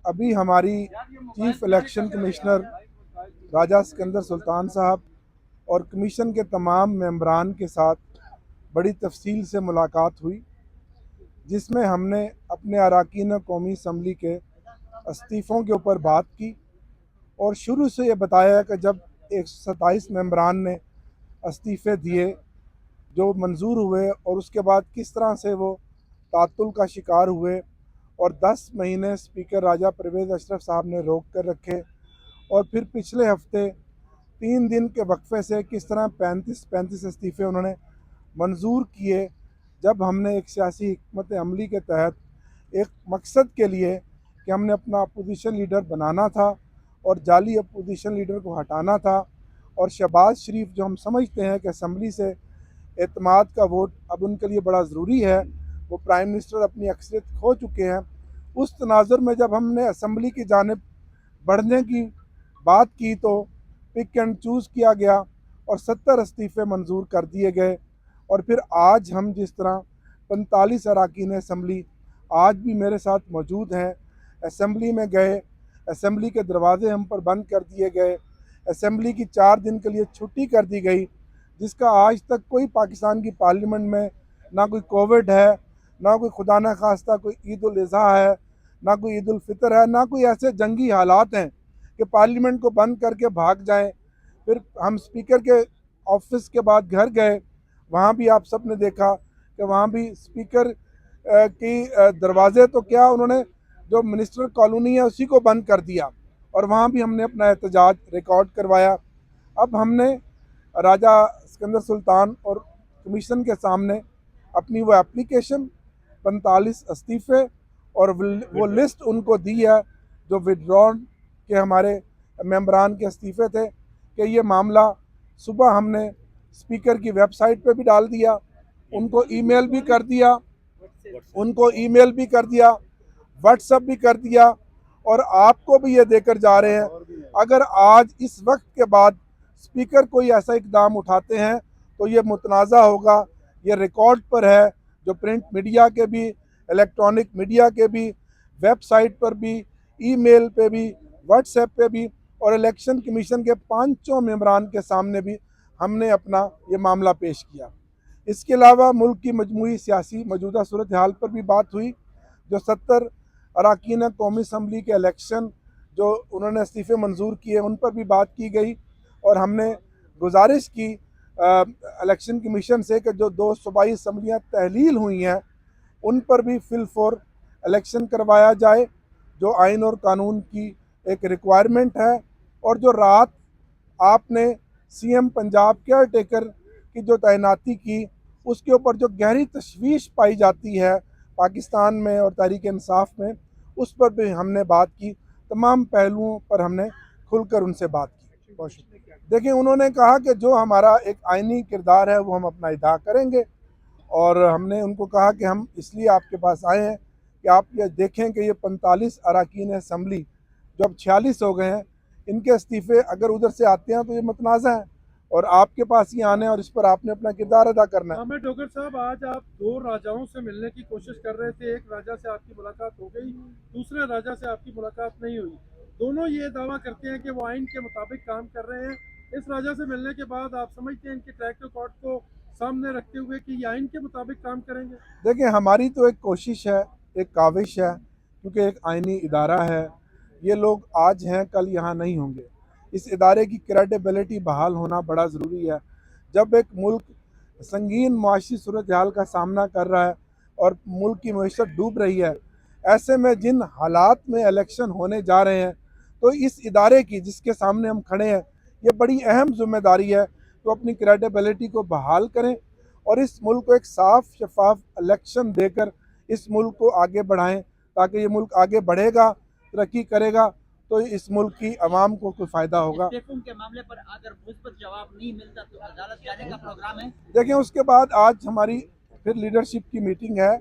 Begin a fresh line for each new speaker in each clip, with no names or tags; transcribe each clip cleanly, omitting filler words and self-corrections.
अभी हमारी chief election commissioner राजा सिकंदर सुल्तान साहब और कमीशन के तमाम मेंबरान के साथ बड़ी तफसील से मुलाकात हुई, जिसमें हमने अपने अरकान कौमी असम्बली के इस्तीफ़ों के ऊपर बात की और शुरू से ये बताया कि जब 127 मेंबरान ने इस्तीफ़े दिए जो मंजूर हुए और उसके बाद किस तरह से वो तातुल का शिकार हुए और 10 महीने स्पीकर राजा परवेज़ अशरफ साहब ने रोक कर रखे और फिर पिछले हफ्ते 3 दिन के वक्फे से किस तरह 35 इस्तीफ़े उन्होंने मंजूर किए, जब हमने एक सियासी हिकमत अमली के तहत एक मकसद के लिए कि हमने अपना अपोजिशन लीडर बनाना था और जाली अपोजिशन लीडर को हटाना था और शहबाज शरीफ जो हम समझते हैं कि असम्बली से एतमाद का वोट अब उनके लिए बड़ा ज़रूरी है, वो प्राइम मिनिस्टर अपनी अक्सरियत खो चुके हैं। उस तनाजुर में जब हमने असम्बली की जानिब बढ़ने की बात की तो पिक एंड चूज़ किया गया और 70 इस्तीफ़े मंजूर कर दिए गए। और फिर आज हम जिस तरह 45 अरकान असम्बली आज भी मेरे साथ मौजूद हैं, असम्बली में गए, असम्बली के दरवाजे हम पर बंद कर दिए गए, असम्बली की 4 दिन के लिए छुट्टी कर दी गई, जिसका आज तक कोई पाकिस्तान की पार्लियामेंट में ना कोई कोविड है, ना कोई खुदा न खास्ता कोई ईद उल अज़हा है, ना कोई ईद उल फितर है, ना कोई ऐसे जंगी हालात हैं कि पार्लियामेंट को बंद करके भाग जाएं। फिर हम स्पीकर के ऑफिस के बाद घर गए, वहाँ भी आप सब ने देखा कि वहाँ भी स्पीकर की दरवाज़े तो क्या उन्होंने जो मिनिस्टर कॉलोनी है उसी को बंद कर दिया और वहाँ भी हमने अपना एहतजाज रिकॉर्ड करवाया। अब हमने राजा सिकंदर सुल्तान और कमीशन के सामने अपनी वो एप्लीकेशन 45 इस्तीफ़े और वो लिस्ट उनको दी है जो विड्रॉन के हमारे मेंबरान के इस्तीफ़े थे कि ये मामला सुबह हमने स्पीकर की वेबसाइट पे भी डाल दिया, उनको ईमेल भी कर दिया, व्हाट्सएप भी कर दिया और आपको भी ये देकर जा रहे हैं। अगर आज इस वक्त के बाद स्पीकर कोई ऐसा इकदाम उठाते हैं तो ये मुतनाज़ा होगा, ये रिकॉर्ड पर है, जो प्रिंट मीडिया के भी, इलेक्ट्रॉनिक मीडिया के भी, वेबसाइट पर भी, ईमेल पे भी, व्हाट्सएप पे भी और इलेक्शन कमीशन के 5 मेंबरान के सामने भी हमने अपना ये मामला पेश किया। इसके अलावा मुल्क की मजमूई सियासी मौजूदा सूरत हाल पर भी बात हुई, जो 70 अरकान कौमी असम्बली के इलेक्शन जो उन्होंने इस्तीफ़े मंजूर किए उन पर भी बात की गई और हमने गुजारिश की इलेक्शन कमीशन से कि जो 2 सूबाई असम्बलियाँ तहलील हुई हैं उन पर भी फिल फॉर इलेक्शन करवाया जाए, जो आइन और कानून की एक रिक्वायरमेंट है। और जो रात आपने सीएम पंजाब केयर टेकर की जो तैनाती की, उसके ऊपर जो गहरी तशवीश पाई जाती है पाकिस्तान में और तहरीक इंसाफ में, उस पर भी हमने बात की। तमाम पहलुओं पर हमने खुलकर उनसे बात की। बहुत शुक्रिया। देखिए, उन्होंने कहा कि जो हमारा एक आइनी किरदार है वो हम अपना अदा करेंगे और हमने उनको कहा कि हम इसलिए आपके पास आए हैं कि आप ये देखें कि ये 45 अरकान असम्बली जो अब 46 हो गए हैं, इनके इस्तीफ़े अगर उधर से आते हैं तो ये मुतनाज़ा है और आपके पास ही आने और इस पर आपने अपना किरदार अदा करना है।
आमिर डोगर साहब, आज आप 2 राजाओं से मिलने की कोशिश कर रहे थे, एक राजा से आपकी मुलाकात हो गई, दूसरे राजा से आपकी मुलाकात नहीं हुई। दोनों ये दावा करते हैं कि वो आइन के मुताबिक काम कर रहे हैं। इस राजा से मिलने के बाद आप समझते हैं इनके ट्रैक रिकॉर्ड को सामने रखते हुए कि ये आइन के मुताबिक काम करेंगे?
देखिए, हमारी तो एक कोशिश है, एक काविश है, क्योंकि एक आइनी इदारा है, ये लोग आज हैं कल यहाँ नहीं होंगे। इस इदारे की क्रेडिबिलिटी बहाल होना बड़ा ज़रूरी है। जब एक मुल्क संगीन माशी सूरत हाल का सामना कर रहा है और मुल्क की मईशत डूब रही है, ऐसे में जिन हालात में इलेक्शन होने जा रहे हैं, तो इस इदारे की जिसके सामने हम खड़े हैं, ये बड़ी अहम जिम्मेदारी है तो अपनी क्रेडिबिलिटी को बहाल करें और इस मुल्क को एक साफ शफाफ इलेक्शन देकर इस मुल्क को आगे बढ़ाएं, ताकि ये मुल्क आगे बढ़ेगा, तरक्की करेगा तो इस मुल्क की आवाम को कोई फ़ायदा होगा।
के मामले पर अगर मुस्बत जवाब नहीं मिलता तो अदालत जाने का प्रोग्राम है?
देखें, उसके बाद आज हमारी फिर लीडरशिप की मीटिंग है,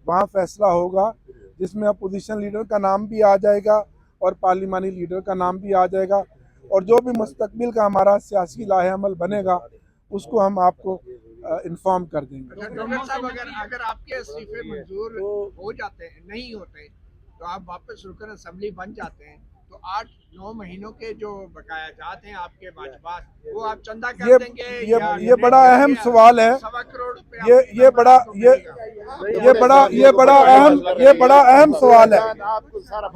वहाँ फैसला होगा जिसमें अपोजिशन लीडर का नाम भी आ जाएगा और पार्लिमानी लीडर का नाम भी आ जाएगा और जो भी मुस्तकबिल का हमारा सियासी लाहे-अमल बनेगा उसको हम आपको इन्फॉर्म कर देंगे।
डॉक्टर साहब, अगर आपके इस्तीफे मंजूर हो जाते हैं, नहीं होते, तो आप वापस रुकन असम्बली बन जाते हैं, तो 8-9 महीनों के जो बकाया जात हैं आपके बाजपास, वो आप चंदा कर देंगे।
ये बड़ा अहम सवाल है।
1.25 करोड़ रुपए
ये बड़ा अहम सवाल है।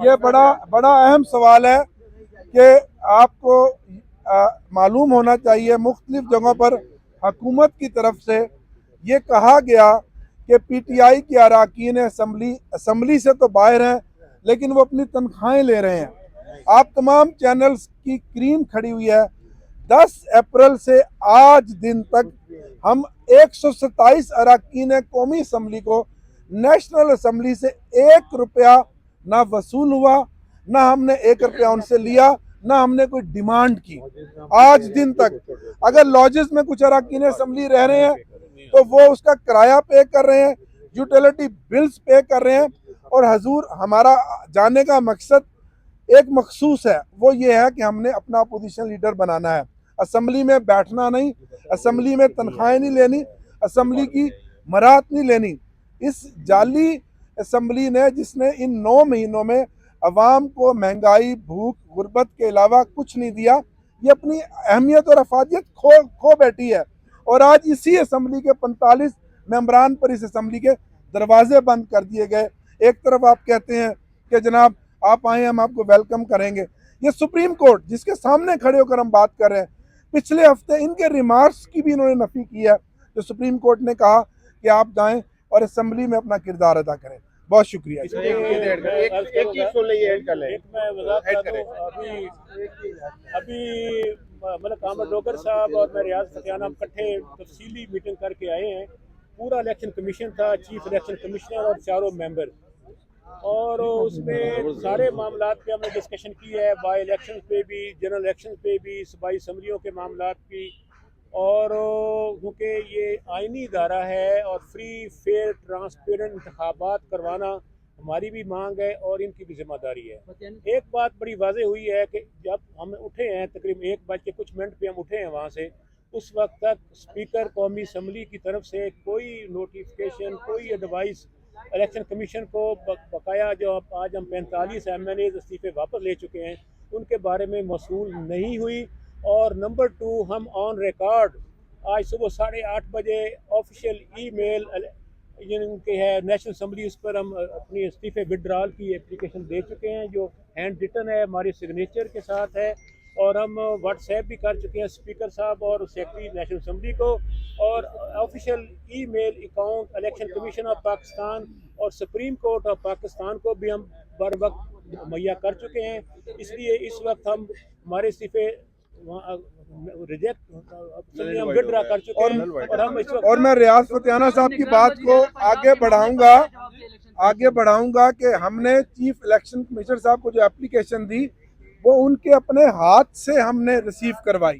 ये बड़ा अहम सवाल है कि आपको मालूम होना चाहिए, मुख्तलिफ जगहों पर हुकूमत की तरफ से ये कहा गया कि पीटीआई के अरकान असम्बली से तो बाहर हैं, लेकिन वो अपनी तनख्वाहें ले रहे हैं। आप तमाम चैनल्स की स्क्रीन खड़ी हुई है। 10 अप्रैल से आज दिन तक हम 127 अरकान कौमी असम्बली को नेशनल असम्बली से 1 रुपया ना वसूल हुआ, ना हमने 1 रुपया उनसे लिया, ना हमने कोई डिमांड की आज दिन तक। अगर लॉजेस में कुछ अरकान असम्बली रह रहे हैं तो वो उसका किराया पे कर रहे हैं, यूटिलिटी बिल्स पे कर रहे हैं। और हजूर, हमारा जाने का मकसद एक मखसूस है, वो ये है कि हमने अपना अपोजिशन लीडर बनाना है। असम्बली में बैठना नहीं, असम्बली में तनख्वाहें नहीं लेनी, असम्बली की मराहत नहीं लेनी। इस जाली असम्बली ने, जिसने इन 9 महीनों में अवाम को महंगाई, भूख, गुर्बत के अलावा कुछ नहीं दिया, ये अपनी अहमियत और अफादियत खो बैठी है। और आज इसी असम्बली के 45 मेंबरान पर इस असम्बली के दरवाजे बंद कर दिए गए। एक तरफ आप कहते हैं कि जनाब आप आए, हम आपको वेलकम करेंगे। ये सुप्रीम कोर्ट जिसके सामने खड़े होकर हम बात कर रहे हैं, पिछले हफ्ते इनके रिमार्क्स की भी इन्होंने नफी की है, जो सुप्रीम कोर्ट ने कहा कि आप जाएं और असम्बली में अपना किरदार अदा करें। बहुत शुक्रिया।
अभी मतलब कामर डोगर साहब और मैं रियाज फतियाना इकट्ठे तफसीली मीटिंग करके आए हैं। पूरा इलेक्शन कमीशन था, चीफ इलेक्शन कमिश्नर और चारों मेंबर, और उसमें सारे मामलात पे हमने डिस्कशन की है, बाई इलेक्शन पे भी, जनरल इलेक्शन पे भी, सूबाई असम्बलियों के मामलात भी। और क्योंकि ये आइनी इदारा है और फ्री फेयर ट्रांसपेरेंट इंतखाबात करवाना हमारी भी मांग है और इनकी भी जिम्मेदारी है। एक बात बड़ी वाज़ेह हुई है कि जब हम उठे हैं, तकरीबन 1 बज के कुछ मिनट पे हम उठे हैं वहाँ से, उस वक्त तक स्पीकर कौमी असम्बली की तरफ से कोई नोटिफिकेशन, कोई एडवाइस इलेक्शन कमीशन को बकाया जो आज हम 45 MNA इस्तीफे वापस ले चुके हैं उनके बारे में मौसूल नहीं हुई। और नंबर 2, हम ऑन रिकॉर्ड आज सुबह 8:30 बजे ऑफिशियल ईमेल जिनके है नेशनल असम्बली, उस पर हम अपनी इस्तीफे विड्रॉल की एप्लीकेशन दे चुके हैं, जो हैंड रिटन है, हमारे सिग्नेचर के साथ है। और हम व्हाट्सएप भी कर चुके हैं स्पीकर साहब और सेक्रेटरी नेशनल असम्बली को, और official email account election commission of Pakistan और सुप्रीम कोर्ट ऑफ पाकिस्तान को भी हम बर वक्त मुहैया कर चुके हैं। इसलिए इस वक्त हम हमारे इस्तीफे रिजेक्ट विड्रॉ कर चुके हैं। और हम इस वक्त,
और मैं रियाज फतियाना साहब की बात को आगे बढ़ाऊंगा कि हमने चीफ इलेक्शन कमिश्नर साहब को जो एप्लीकेशन दी वो उनके अपने हाथ से हमने रिसीव करवाई।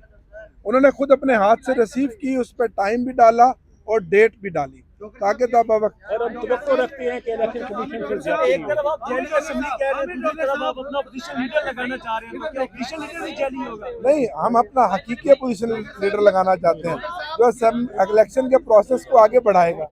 उन्होंने खुद अपने हाथ से रिसीव की, उस पर टाइम भी डाला और डेट भी डाली, ताकि तब
और हम तवक्को रखते हैं कि इलेक्शन कमीशन से
एक तरफ आप जेल का असम्बली कह रहे हैं, दूसरी तरफ आप अपना अपोजिशन लीडर लगाना चाह रहे हैं, तो क्या अपोजिशन लीडर भी जेल होगा?
नहीं, हम अपना हकीकी अपोजिशन लीडर लगाना चाहते हैं जो इलेक्शन के प्रोसेस को आगे बढ़ाएगा।